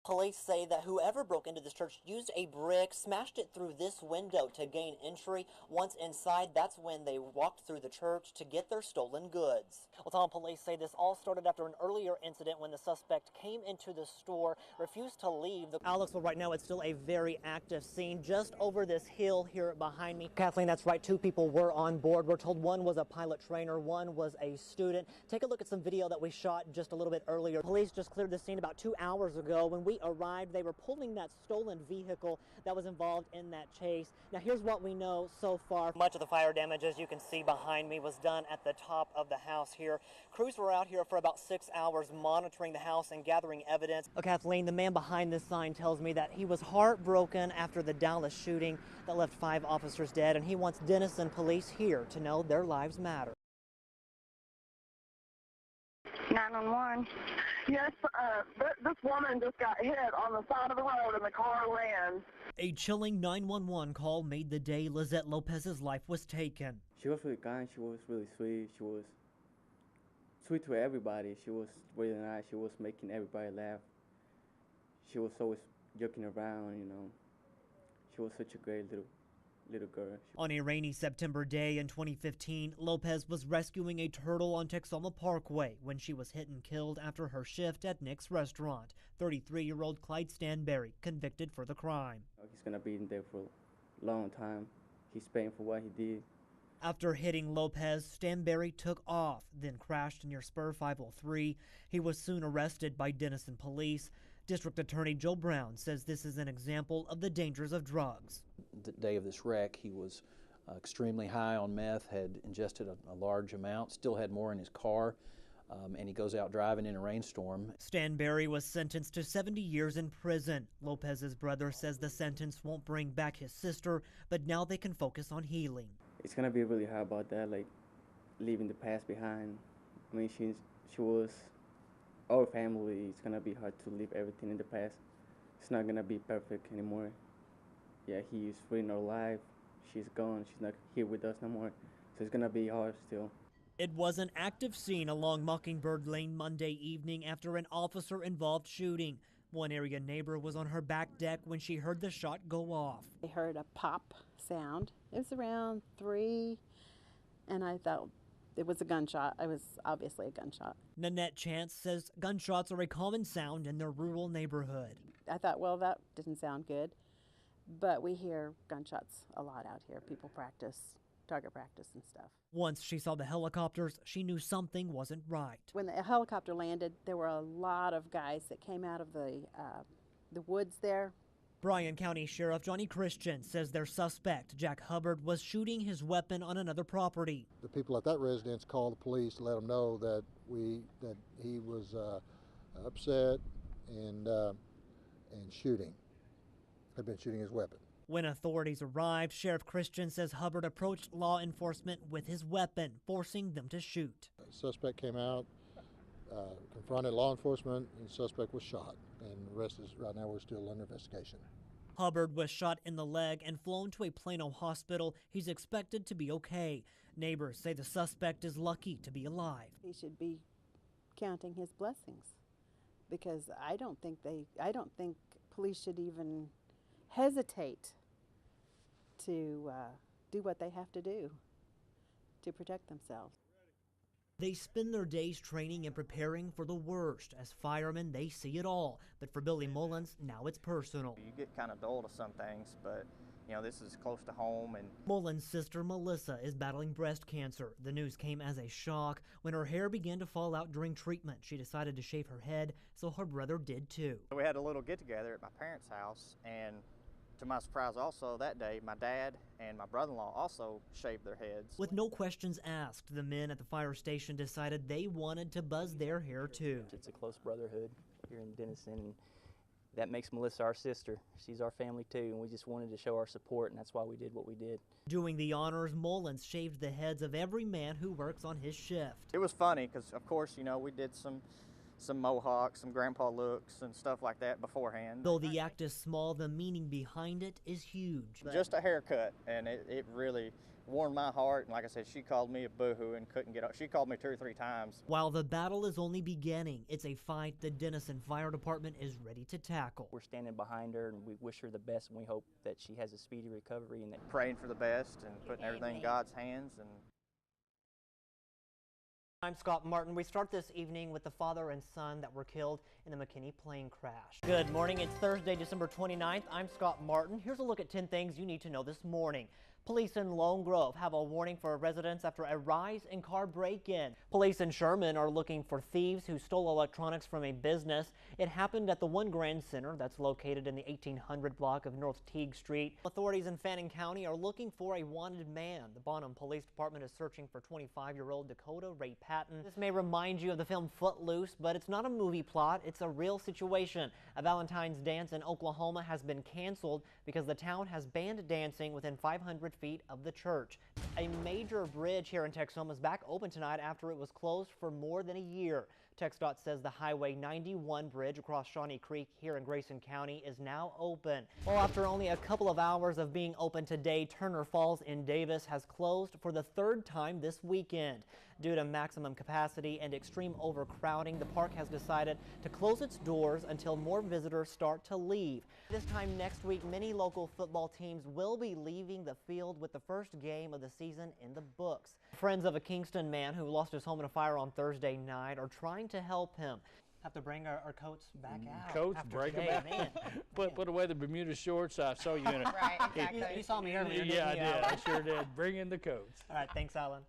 Police say that whoever broke into this church used a brick, smashed it through this window to gain entry. Once inside, that's when they walked through the church to get their stolen goods. Well, Tom, police say this all started after an earlier incident when the suspect came into the store, refused to leave. Alex, well, right now it's still a very active scene just over this hill here behind me. Kathleen, that's right, 2 people were on board. We're told one was a pilot trainer, one was a student. Take a look at some video that we shot just a little bit earlier. Police just cleared the scene about 2 hours ago. When we arrived, they were pulling that stolen vehicle that was involved in that chase. Now, here's what we know so far. Much of the fire damage, as you can see behind me, was done at the top of the house here. Crews were out here for about 6 hours monitoring the house and gathering evidence. Kathleen, the man behind this sign tells me that he was heartbroken after the Dallas shooting that left 5 officers dead, and he wants Denison police here to know their lives matter. 911. Yes, this woman just got hit on the side of the road and the car ran. A chilling 911 call made the day Lizette Lopez's life was taken. She was really kind. She was really sweet. She was sweet to everybody. She was really nice. She was making everybody laugh. She was always joking around, you know. She was such a great little girl. On a rainy September day in 2015, Lopez was rescuing a turtle on Texoma Parkway when she was hit and killed after her shift at Nick's restaurant. 33-year-old Clyde Stanberry convicted for the crime. He's gonna be in there for a long time. He's paying for what he did. After hitting Lopez, Stanberry took off, then crashed near Spur 503. He was soon arrested by Denison police. District Attorney Joe Brown says this is an example of the dangers of drugs. The day of this wreck, he was extremely high on meth, had ingested a large amount, still had more in his car, and he goes out driving in a rainstorm. Stanberry was sentenced to 70 years in prison. Lopez's brother says the sentence won't bring back his sister, but now they can focus on healing. It's gonna be really hard about that, like leaving the past behind. I mean, she was our family. It's gonna be hard to leave everything in the past. It's not gonna be perfect anymore. Yeah, he's ruined our life. She's gone. She's not here with us no more. So it's gonna be hard still. It was an active scene along Mockingbird Lane Monday evening after an officer-involved shooting. One area neighbor was on her back deck when she heard the shot go off. I heard a pop sound. It was around 3, and I thought it was a gunshot. It was obviously a gunshot. Nanette Chance says gunshots are a common sound in their rural neighborhood. I thought, well, that didn't sound good. But we hear gunshots a lot out here. People practice, target practice and stuff. Once she saw the helicopters, she knew something wasn't right. When the helicopter landed, there were a lot of guys that came out of the woods there. Bryan County Sheriff Johnny Christian says their suspect, Jack Hubbard, was shooting his weapon on another property. The people at that residence called the police to let them know that he was upset and shooting. Had been shooting his weapon. When authorities arrived, Sheriff Christian says Hubbard approached law enforcement with his weapon, forcing them to shoot. The suspect came out, confronted law enforcement, and the suspect was shot. And the rest is, right now, we're still under investigation. Hubbard was shot in the leg and flown to a Plano hospital. He's expected to be okay. Neighbors say the suspect is lucky to be alive. He should be counting his blessings, because I don't think police should even hesitate to do what they have to do to protect themselves. They spend their days training and preparing for the worst. As firemen, they see it all. But for Billy Mullins, now it's personal. You get kind of dull to some things, but you know, this is close to home. And Mullins' sister Melissa is battling breast cancer. The news came as a shock. When her hair began to fall out during treatment, she decided to shave her head, so her brother did too. We had a little get-together at my parents' house, and to my surprise also that day, my dad and my brother-in-law also shaved their heads. With no questions asked, the men at the fire station decided they wanted to buzz their hair too. It's a close brotherhood here in Denison, and that makes Melissa our sister. She's our family too, and we just wanted to show our support, and that's why we did what we did. Doing the honors, Mullins shaved the heads of every man who works on his shift. It was funny because, of course, you know, we did some mohawks, some grandpa looks and stuff like that beforehand. Though the act is small, the meaning behind it is huge. Just a haircut, and it really warmed my heart. And like I said, she called me a boohoo and couldn't get up. She called me 2 or 3 times. While the battle is only beginning, it's a fight the Denison Fire Department is ready to tackle. We're standing behind her, and we wish her the best, and we hope that she has a speedy recovery and that Praying for the best and putting everything in God's hands. And I'm Scott Martin. We start this evening with the father and son that were killed in the McKinney plane crash. Good morning. It's Thursday, December 29th. I'm Scott Martin. Here's a look at 10 things you need to know this morning. Police in Lone Grove have a warning for residents after a rise in car break-in. Police in Sherman are looking for thieves who stole electronics from a business. It happened at the One Grand Center that's located in the 1800 block of North Teague Street. Authorities in Fannin County are looking for a wanted man. The Bonham Police Department is searching for 25-year-old Dakota Ray Patton. This may remind you of the film Footloose, but it's not a movie plot. It's a real situation. A Valentine's dance in Oklahoma has been canceled because the town has banned dancing within 500 feet of the church. A major bridge here in Texoma is back open tonight after it was closed for more than a year. TxDOT says the Highway 91 bridge across Shawnee Creek here in Grayson County is now open. Well, after only a couple of hours of being open today, Turner Falls in Davis has closed for the 3rd time this weekend. Due to maximum capacity and extreme overcrowding, the park has decided to close its doors until more visitors start to leave. This time next week, many local football teams will be leaving the field with the first game of the season in the books. Friends of a Kingston man who lost his home in a fire on Thursday night are trying to help him. Have to bring our coats back out. Coats, break them out. Man. Put away the Bermuda shorts. I saw you in it. Right, exactly. You saw me earlier, Yeah, I didn't you? did. I sure did. Bring in the coats. All right, thanks, Alan.